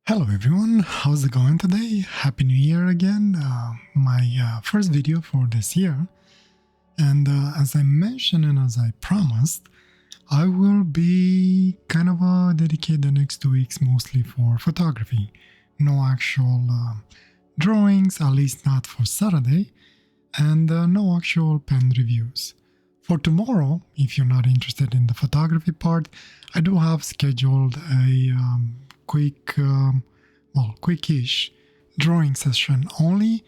Hello everyone, how's it going today? Happy New Year again, my first video for this year. And as I mentioned and as I promised, I will be kind of dedicate the next 2 weeks mostly for photography. No actual drawings, at least not for Saturday, and no actual pen reviews. For tomorrow, if you're not interested in the photography part, I do have scheduled a quickish drawing session only.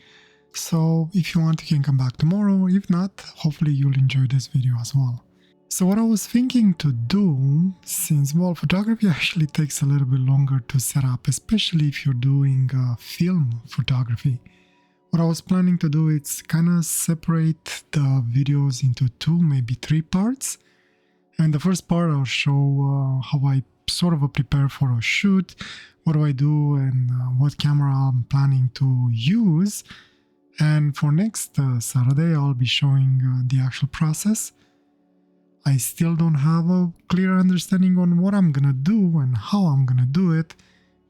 So if you want, you can come back tomorrow. If not, hopefully you'll enjoy this video as well. So what I was thinking to do, since photography actually takes a little bit longer to set up, especially if you're doing film photography. What I was planning to do is kind of separate the videos into 2, maybe 3 parts. And the first part I'll show how I sort of prepare for a shoot, what do I do and what camera I'm planning to use. And for next Saturday I'll be showing the actual process. I still don't have a clear understanding on what I'm gonna do and how I'm gonna do it,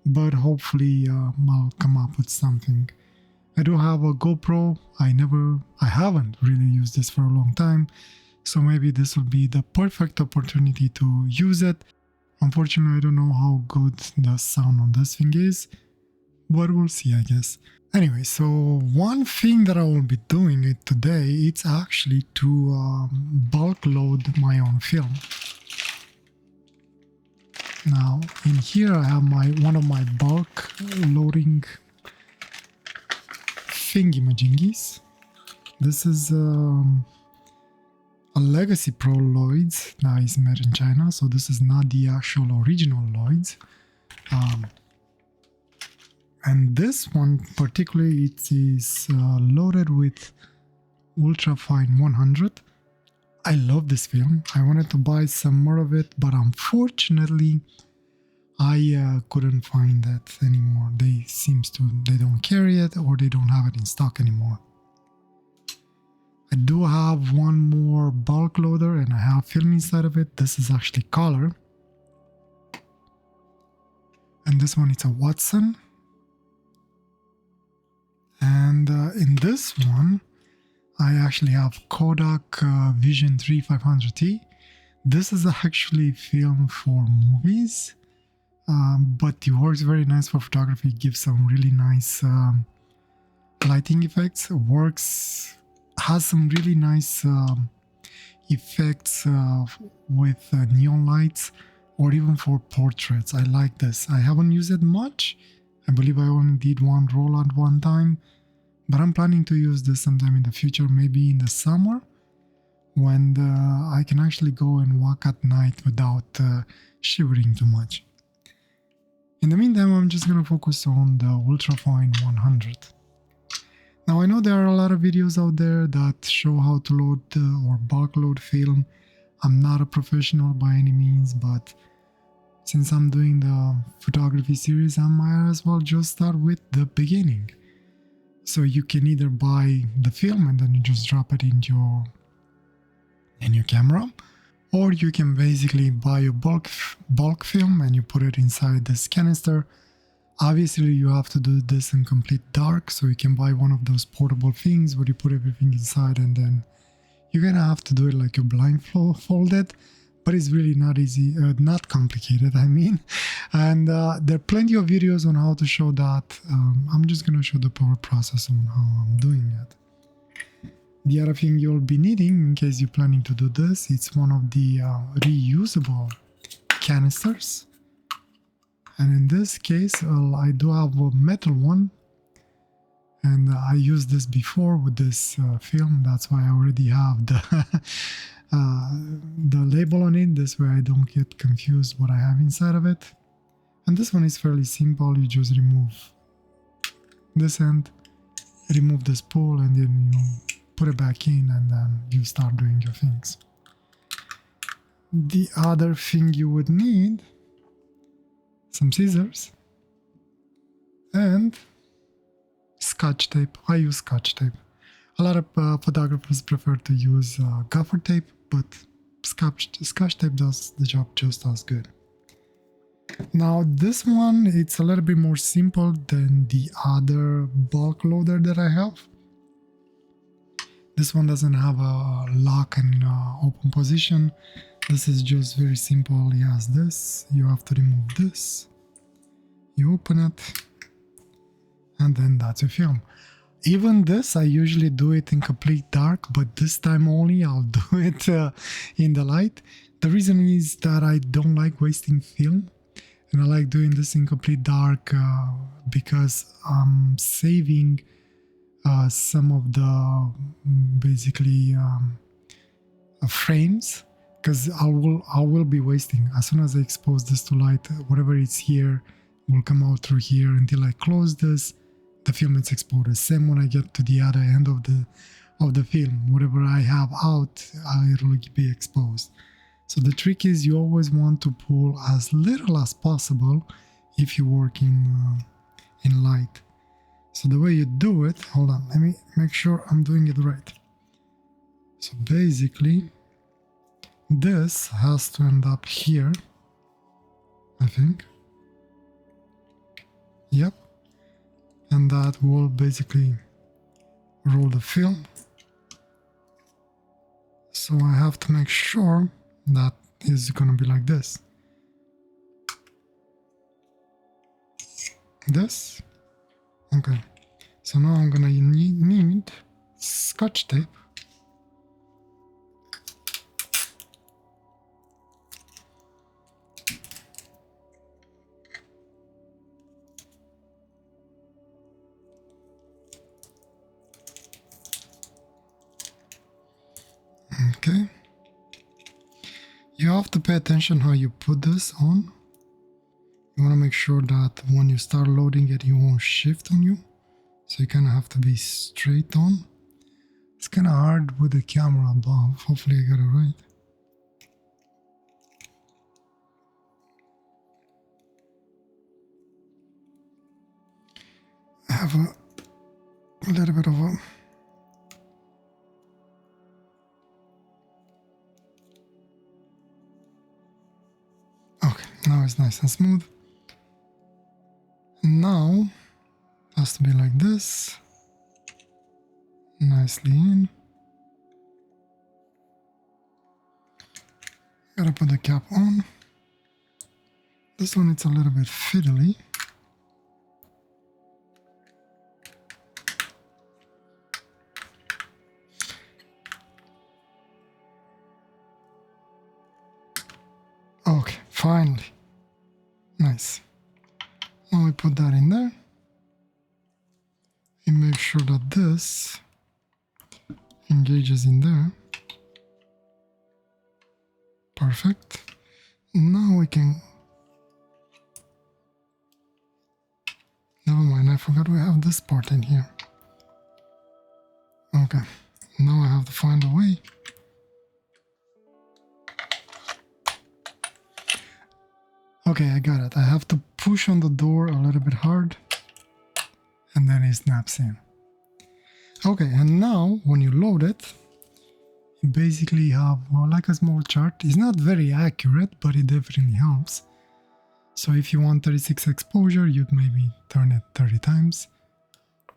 but hopefully I'll come up with something. I do have a GoPro. I haven't really used this for a long time, so maybe this will be the perfect opportunity to use it. Unfortunately, I don't know how good the sound on this thing is, but we'll see, I guess. Anyway, so one thing that I will be doing it today, it's actually to bulk load my own film. Now, in here I have one of my bulk loading thingy-majingies. This is a Legacy Pro Lloyds that is made in China, so this is not the actual original Lloyds. And this one particularly, it is loaded with Ultra Fine 100. I love this film. I wanted to buy some more of it, but unfortunately I couldn't find that anymore. They don't carry it, or they don't have it in stock anymore. I do have one more bulk loader and I have film inside of it. This is actually color. And this one, it's a Watson. And in this one, I actually have Kodak Vision 3 500T. This is actually film for movies. But it works very nice for photography. It gives some really nice lighting effects. Has some really nice effects with neon lights, or even for portraits. I like this. I haven't used it much. I believe I only did one roll at one time, but I'm planning to use this sometime in the future, maybe in the summer, when I can actually go and walk at night without shivering too much. In the meantime, I'm just going to focus on the Ultrafine 100. Now, I know there are a lot of videos out there that show how to load or bulk load film. I'm not a professional by any means, but since I'm doing the photography series, I might as well just start with the beginning. So you can either buy the film and then you just drop it in your camera, or you can basically buy a bulk film and you put it inside this canister. Obviously, you have to do this in complete dark, so you can buy one of those portable things where you put everything inside, and then you're gonna have to do it like you're blindfolded, but it's really not easy, not complicated, I mean. And there are plenty of videos on how to show that. I'm just gonna show the process on how I'm doing it. The other thing you'll be needing, in case you're planning to do this, it's one of the reusable canisters. And in this case, I do have a metal one, and I used this before with this film. That's why I already have the label on it. This way I don't get confused what I have inside of it. And this one is fairly simple. You just remove this end, remove the spool, and then you put it back in, and then you start doing your things. The other thing you would need, some scissors and Scotch tape. I use Scotch tape. A lot of photographers prefer to use gaffer tape, but Scotch tape does the job just as good. Now this one, it's a little bit more simple than the other bulk loader that I have. This one doesn't have a lock and open position. This is just very simple as this. You have to remove this. You open it, and then that's your film. Even this, I usually do it in complete dark, but this time only I'll do it in the light. The reason is that I don't like wasting film, and I like doing this in complete dark because I'm saving some of the basically frames, because I will be wasting. As soon as I expose this to light, whatever is here will come out through here. Until I close this, the film is exposed. Same when I get to the other end of the film, whatever I have out, it will be exposed. So the trick is you always want to pull as little as possible if you work in light. So the way you do it, hold on, let me make sure I'm doing it right. So basically, this has to end up here, I think. Yep. And that will basically roll the film. So I have to make sure that is gonna be like this. This. Okay. So now I'm gonna need Scotch tape. Okay. You have to pay attention how you put this on. You want to make sure that when you start loading it, it won't shift on you. So you kind of have to be straight on. It's kind of hard with the camera above. Hopefully I got it right. I have a little bit of a... Okay, now it's nice and smooth. Now, it has to be like this. Nicely in. Gotta put the cap on. This one, it's a little bit fiddly. Okay, finally. Nice. Now we put that in there. And make sure that this engages in there. Perfect. Now we can... Never mind, I forgot we have this part in here. Okay, now I have to find a way. Okay, I got it. I have to push on the door a little bit hard, and then it snaps in. Okay, and now when you load it, you basically have like a small chart. It's not very accurate, but it definitely helps. So if you want 36 exposure, you'd maybe turn it 30 times.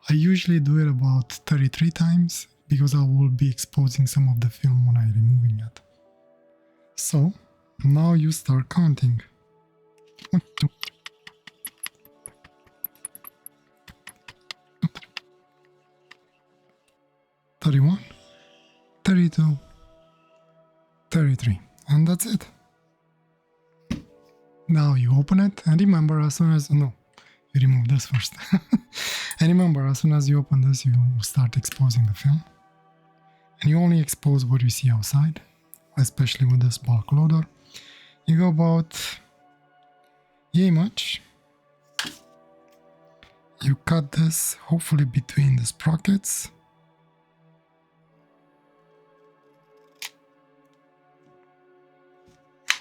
I usually do it about 33 times because I will be exposing some of the film when I'm removing it. So now you start counting. 1, 2, 31, 32, 33, and that's it. Now you open it, and remember, as soon as, no, you remove this first. And remember, as soon as you open this, you start exposing the film. And you only expose what you see outside, especially with this bulk loader. You go about yay much. You cut this, hopefully between the sprockets.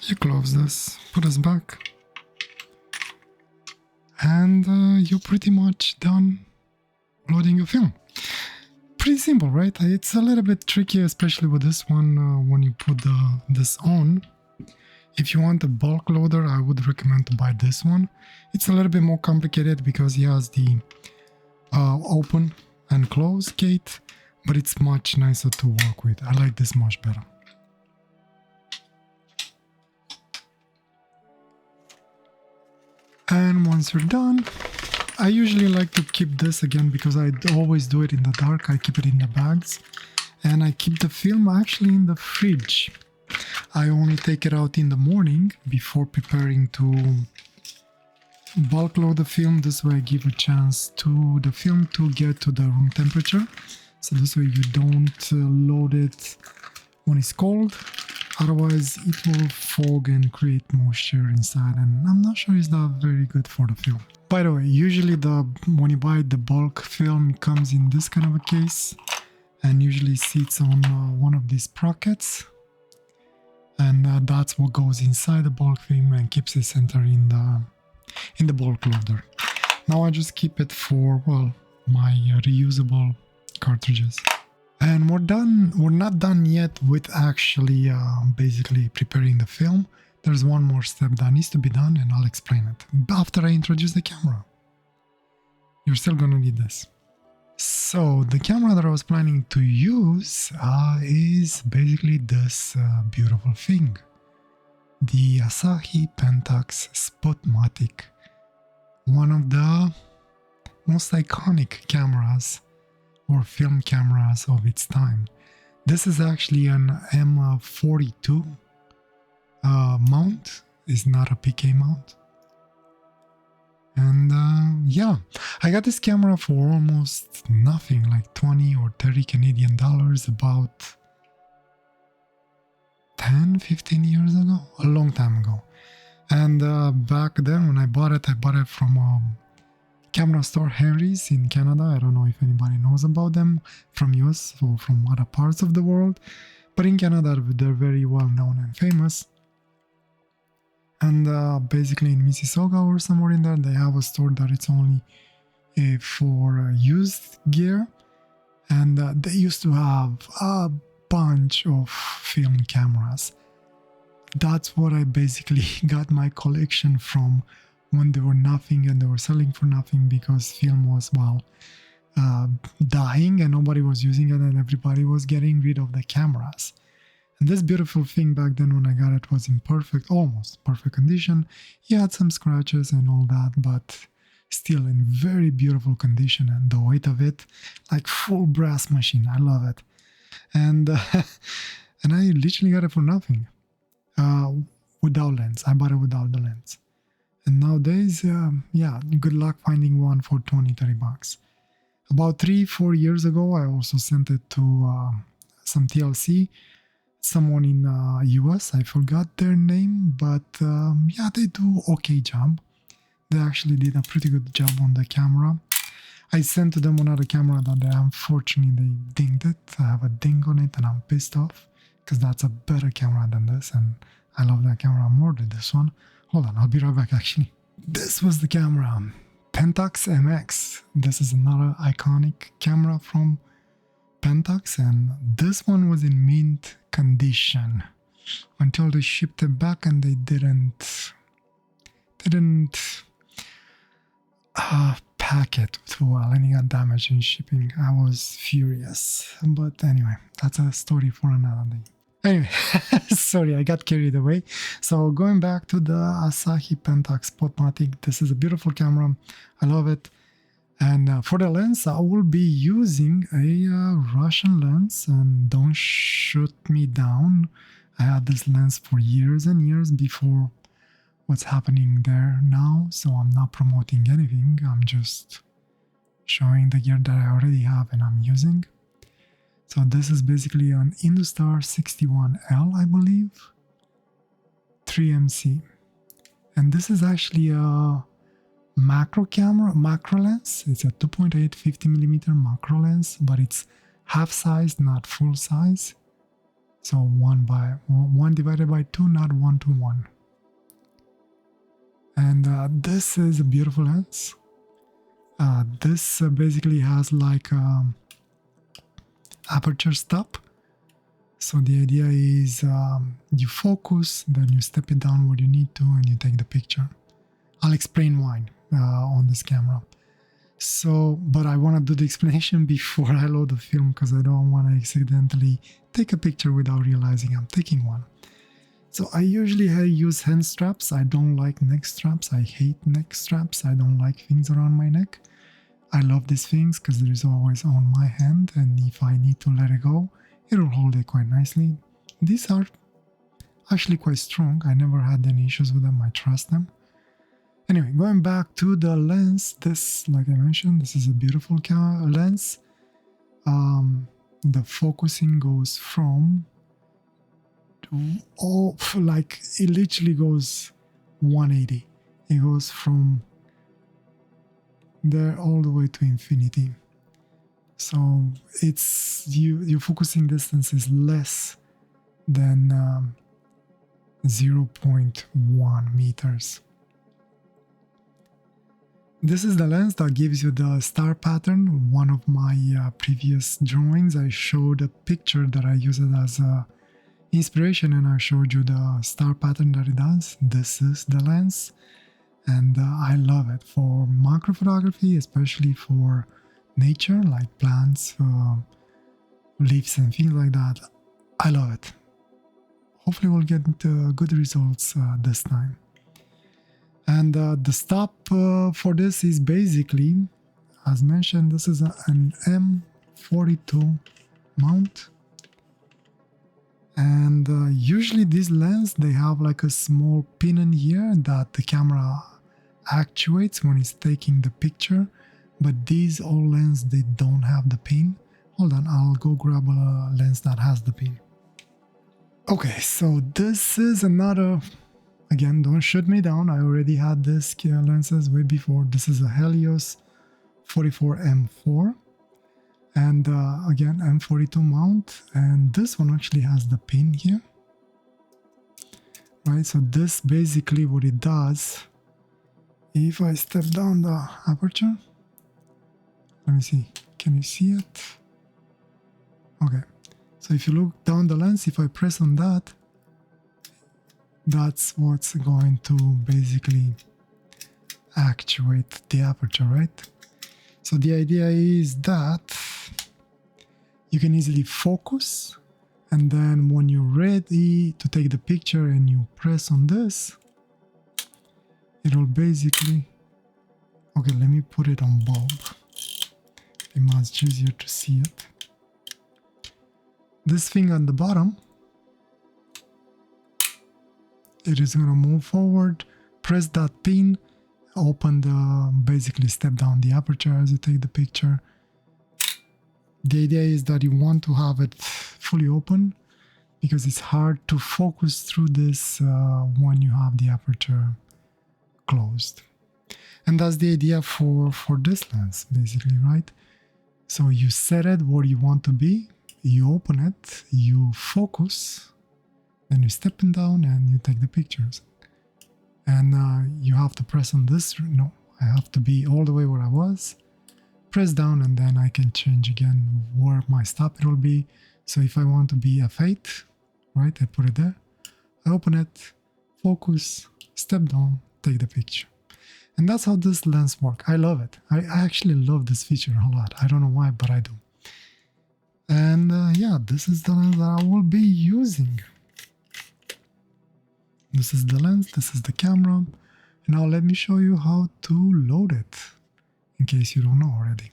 You close this, put this back, and you're pretty much done loading your film. Pretty simple, right? It's a little bit tricky, especially with this one when you put this on. If you want a bulk loader, I would recommend to buy this one. It's a little bit more complicated because he has the open and close gate, but it's much nicer to work with. I like this much better. And once you're done, I usually like to keep this again because I always do it in the dark. I keep it in the bags, and I keep the film actually in the fridge. I only take it out in the morning before preparing to bulk load the film. This way I give a chance to the film to get to the room temperature. So this way you don't load it when it's cold. Otherwise it will fog and create moisture inside, and I'm not sure it's that very good for the film. By the way, usually when you buy the bulk film, it comes in this kind of a case and usually sits on one of these sprockets. And that's what goes inside the bulk film and keeps it centered in the bulk loader. Now I just keep it for, well, my reusable cartridges. And we're done. We're not done yet with actually basically preparing the film. There's one more step that needs to be done, and I'll explain it after I introduce the camera. You're still gonna need this. So the camera that I was planning to use is basically this beautiful thing. The Asahi Pentax Spotmatic. One of the most iconic cameras or film cameras of its time. This is actually an M42 mount. It's not a PK mount. And yeah, I got this camera for almost nothing, like 20 or 30 Canadian dollars, about 10-15 years ago, a long time ago. And back then when I bought it from camera store Henry's in Canada. I don't know if anybody knows about them from US or from other parts of the world, but in Canada they're very well known and famous. And basically in Mississauga or somewhere in there, they have a store that it's only for used gear, and they used to have a bunch of film cameras. That's what I basically got my collection from when they were nothing and they were selling for nothing, because film was, well, dying and nobody was using it and everybody was getting rid of the cameras. And this beautiful thing back then when I got it was in almost perfect condition. He had some scratches and all that, but still in very beautiful condition, and the weight of it, like full brass machine. I love it. And and I literally got it for nothing. Without lens. I bought it without the lens. And nowadays, yeah, good luck finding one for 20-30 bucks. About 3-4 years ago, I also sent it to some TLC, someone in US. I forgot their name, but yeah, they do okay job. They actually did a pretty good job on the camera. I sent to them another camera that unfortunately they dinged it. I have a ding on it and I'm pissed off because that's a better camera than this, and I love that camera more than this one. Hold on, I'll be right back actually. This was the camera, Pentax MX. This is another iconic camera from Pentax, and this one was in mint condition until they shipped it back, and they didn't pack it well, and it got damaged in shipping. I was furious, but anyway, that's a story for another day. Anyway, sorry, I got carried away. So going back to the Asahi Pentax Spotmatic, this is a beautiful camera. I love it. And for the lens, I will be using a Russian lens, and don't shoot me down. I had this lens for years and years before what's happening there now, so I'm not promoting anything. I'm just showing the gear that I already have and I'm using. So this is basically an Industar 61L, I believe, 3MC. And this is actually a macro lens. It's a 2.8 50mm macro lens, but it's half size, not full size. So 1 divided by 2, not 1 to 1. And this is a beautiful lens. This basically has like aperture stop, So the idea is you focus, then you step it down where you need to, and you take the picture. I'll explain why on this camera. So, but I want to do the explanation before I load the film because I don't want to accidentally take a picture without realizing I'm taking one. So I usually use hand straps. I don't like neck straps. I hate neck straps. I don't like things around my neck. I love these things because there is always on my hand, and if I need to let it go, it will hold it quite nicely. These are actually quite strong. I never had any issues with them. I trust them. Anyway, going back to the lens, this, like I mentioned, this is a beautiful lens. The focusing goes from like it literally goes 180. It goes from there all the way to infinity. So it's your focusing distance is less than 0.1 meters. This is the lens that gives you the star pattern. One of my previous drawings, I showed a picture that I used it as a inspiration, and I showed you the star pattern that it does. This is the lens, and I love it for macro photography, especially for nature like plants, leaves and things like that. I love it. Hopefully we'll get good results this time. And the stop for this is basically, as mentioned, this is an M42 mount. And usually these lenses, they have like a small pin in here that the camera actuates when it's taking the picture. But these old lenses, they don't have the pin. Hold on, I'll go grab a lens that has the pin. Okay, so this is another, again, don't shoot me down. I already had this lenses way before. This is a Helios 44M4. And again, M42 mount, and this one actually has the pin here, right? So this basically what it does, if I step down the aperture, let me see, can you see it? Okay, so if you look down the lens, if I press on that, that's what's going to basically actuate the aperture, right? So the idea is that you can easily focus, and then when you're ready to take the picture and you press on this, it will basically, okay, let me put it on bulb. It's much easier to see it. This thing on the bottom, it is going to move forward, press that pin, open the, basically step down the aperture as you take the picture. The idea is that you want to have it fully open because it's hard to focus through this when you have the aperture closed. And that's the idea for this lens, basically, right? So you set it where you want to be, you open it, you focus, then you step it down and you take the pictures. And you have to press on this, no, I have to be all the way where I was, press down, and then I can change again where my stop it will be. So if I want to be f8, right, I put it there, I open it, focus, step down, take the picture. And that's how this lens works. I love it. I actually love this feature a lot. I don't know why, but I do. And yeah, this is the lens that I will be using. This is the lens, this is the camera. Now let me show you how to load it, in case you don't know already.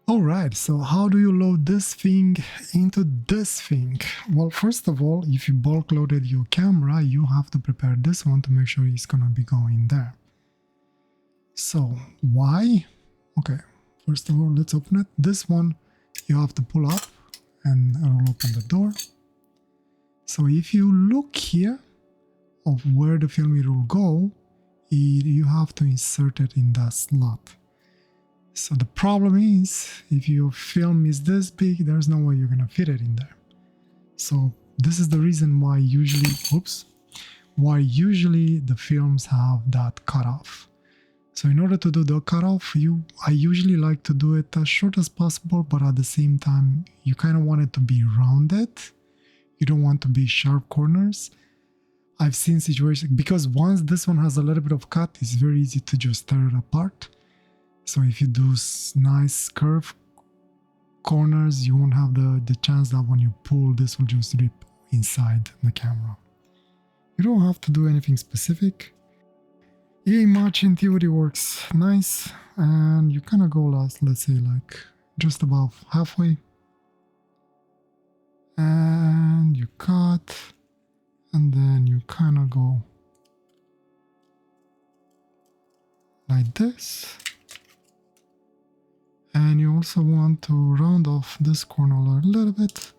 Alright, so how do you load this thing into this thing? Well, first of all, if you bulk loaded your camera, you have to prepare this one to make sure it's gonna be going there. So, why? Okay, first of all, let's open it. This one, you have to pull up and it will open the door. So if you look here of where the film will go, you have to insert it in that slot. So the problem is, if your film is this big, there's no way you're gonna fit it in there. So this is the reason why usually the films have that cutoff. So in order to do the cutoff, I usually like to do it as short as possible, but at the same time, you kind of want it to be rounded. You don't want to be sharp corners. I've seen situations, because once this one has a little bit of cut, it's very easy to just tear it apart. So if you do nice curve corners, you won't have the chance that when you pull, this will just rip inside the camera. You don't have to do anything specific. EA match in theory works nice, and you kind of go let's say like just above halfway, and you cut, and then you kind of go like this, and you also want to round off this corner a little bit,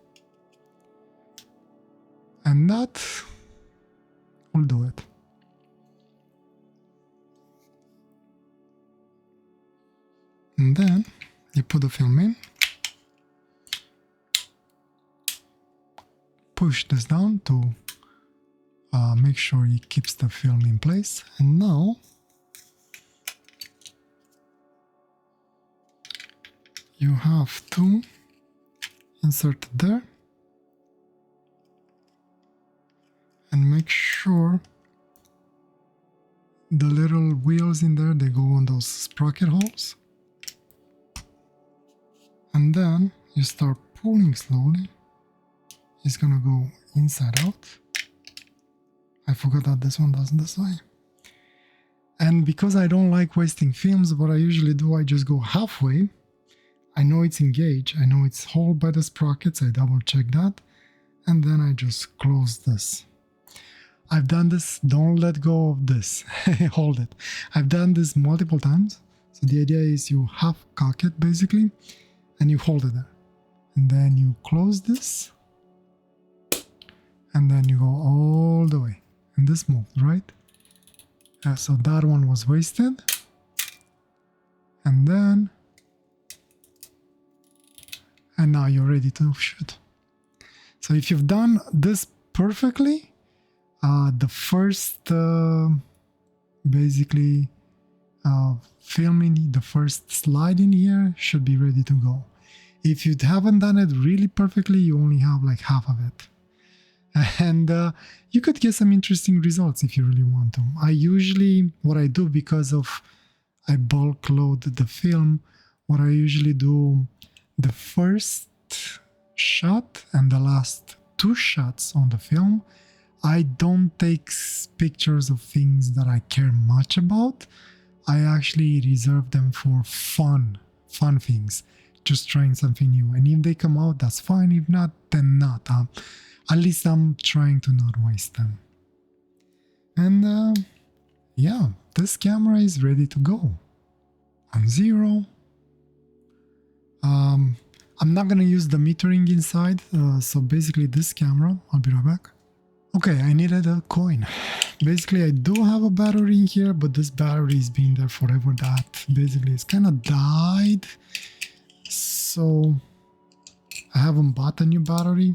and that will do it. And then you put the film in, push this down to make sure it keeps the film in place. And now you have to insert it there and make sure the little wheels in there, they go on those sprocket holes. And then you start pulling slowly. It's gonna go inside out. I forgot that this one does this way. And because I don't like wasting films, what I usually do, I just go halfway. I know it's engaged, I know it's held by the sprockets, I double check that, and then I just close this. I've done this, don't let go of this, hold it. I've done this multiple times. So the idea is you half cock it basically, and you hold it there. And then you close this, and then you go all the way. And this moved, right? So that one was wasted. And then, and now you're ready to shoot. So if you've done this perfectly, the first, basically, filming, the first slide in here should be ready to go. If you haven't done it really perfectly, you only have like half of it. And you could get some interesting results if you really want to. I usually, what I do, because of I bulk load the film, what I usually do, the first shot and the last 2 shots on the film, I don't take pictures of things that I care much about. I actually reserve them for fun things, just trying something new. And if they come out, that's fine. If not, then not. At least I'm trying to not waste them. And yeah, this camera is ready to go on 0. I'm not gonna use the metering inside, so basically this camera, I'll be right back. Okay, I needed a coin. Basically, I do have a battery in here, but this battery has been there forever. That basically it's kind of died. So I haven't bought a new battery.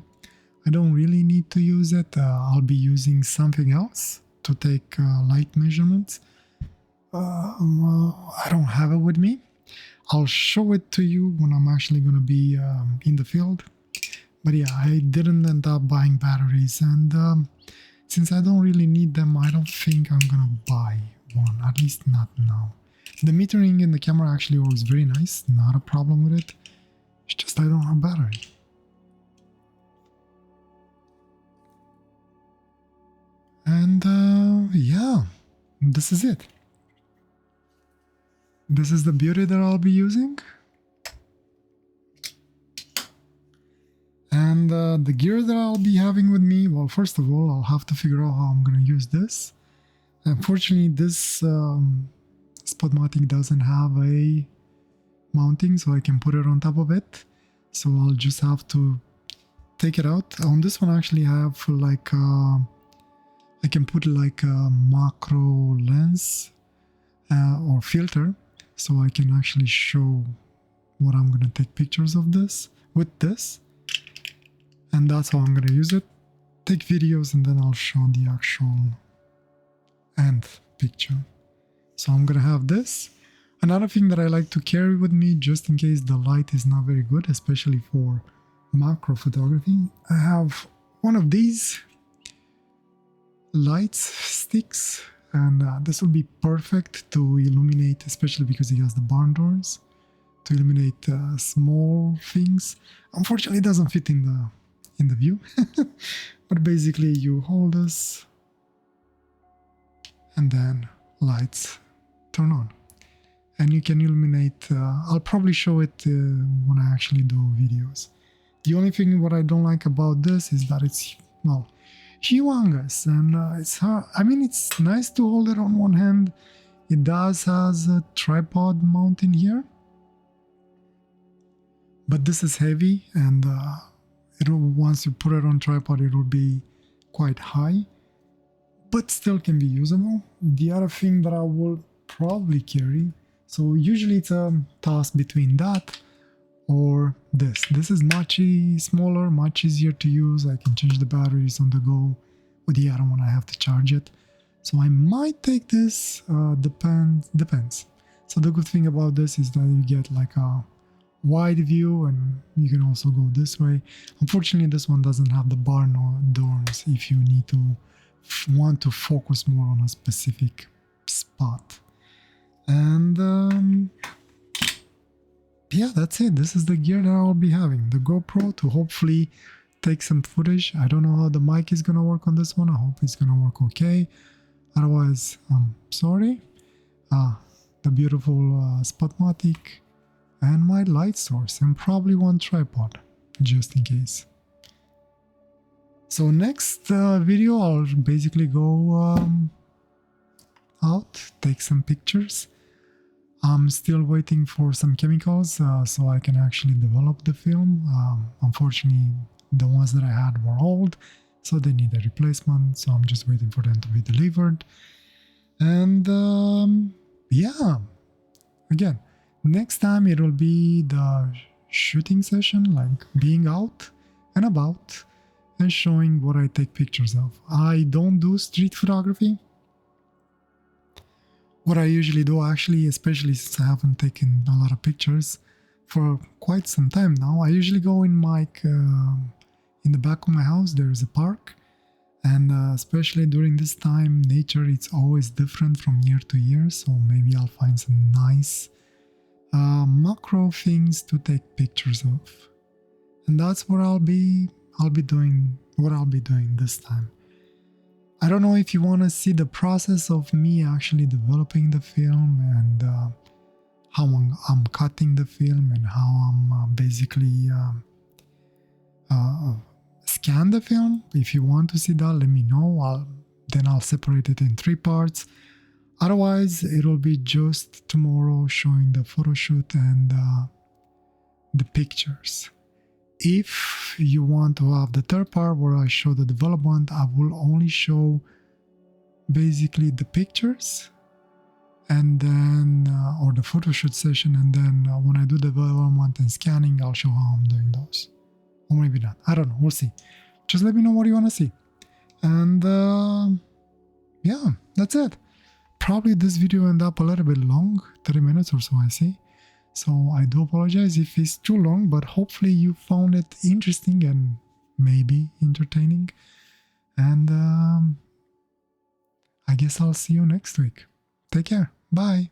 I don't really need to use it. I'll be using something else to take light measurements. I don't have it with me. I'll show it to you when I'm actually going to be in the field. But yeah, I didn't end up buying batteries, and since I don't really need them, I don't think I'm gonna buy one, at least not now. The metering in the camera actually works very nice, not a problem with it. It's just I don't have battery. And yeah, this is it. This is the beauty that I'll be using. And the gear that I'll be having with me, well, first of all, I'll have to figure out how I'm going to use this. Unfortunately, this Spotmatic doesn't have a mounting, so I can put it on top of it. So I'll just have to take it out. On this one, actually, I have like, I can put like a macro lens or filter, so I can actually show what I'm going to take pictures of this with this. And that's how I'm going to use it. Take videos and then I'll show the actual end picture. So I'm gonna have this. Another thing that I like to carry with me, just in case the light is not very good, especially for macro photography, I have one of these light sticks, and this will be perfect to illuminate, especially because it has the barn doors, to illuminate small things. Unfortunately, it doesn't fit in the view, but basically you hold this, and then lights turn on, and you can illuminate. I'll probably show it when I actually do videos. The only thing what I don't like about this is that it's, well, humongous, and it's hard. I mean, it's nice to hold it on one hand. It does has a tripod mount in here, but this is heavy, and once you put it on tripod, it will be quite high, but still can be usable. The other thing that I will probably carry, so usually it's a toss between that or this. This is much smaller, much easier to use. I can change the batteries on the go. With the other one, I have to charge it. So I might take this, depends. So the good thing about this is that you get like a wide view, and you can also go this way. Unfortunately, this one doesn't have the barn doors if you need to want to focus more on a specific spot. And yeah, that's it. This is the gear that I'll be having. The GoPro to hopefully take some footage. I don't know how the mic is gonna work on this one. I hope it's gonna work okay. Otherwise, I'm sorry. The beautiful Spotmatic and my light source, and probably one tripod, just in case. So next video, I'll basically go out, take some pictures. I'm still waiting for some chemicals so I can actually develop the film. Unfortunately, the ones that I had were old, so they need a replacement, so I'm just waiting for them to be delivered. And yeah, again, next time it will be the shooting session, like being out and about and showing what I take pictures of. I don't do street photography. What I usually do, actually, especially since I haven't taken a lot of pictures for quite some time now, I usually go in in the back of my house. There is a park, and especially during this time, nature, it's always different from year to year, so maybe I'll find some nice macro things to take pictures of, and that's what I'll be doing this time. I don't know if you want to see the process of me actually developing the film, and how I'm cutting the film, and how I'm basically scan the film. If you want to see that, let me know. Then I'll separate it in 3 parts. Otherwise, it'll be just tomorrow showing the photo shoot and the pictures. If you want to have the 3rd part where I show the development, I will only show basically the pictures, and then or the photo shoot session, and then when I do the development and scanning, I'll show how I'm doing those. Or maybe not. I don't know. We'll see. Just let me know what you want to see. And yeah, that's it. Probably this video ended up a little bit long, 30 minutes or so, I see. So I do apologize if it's too long, but hopefully you found it interesting and maybe entertaining. And I guess I'll see you next week. Take care. Bye.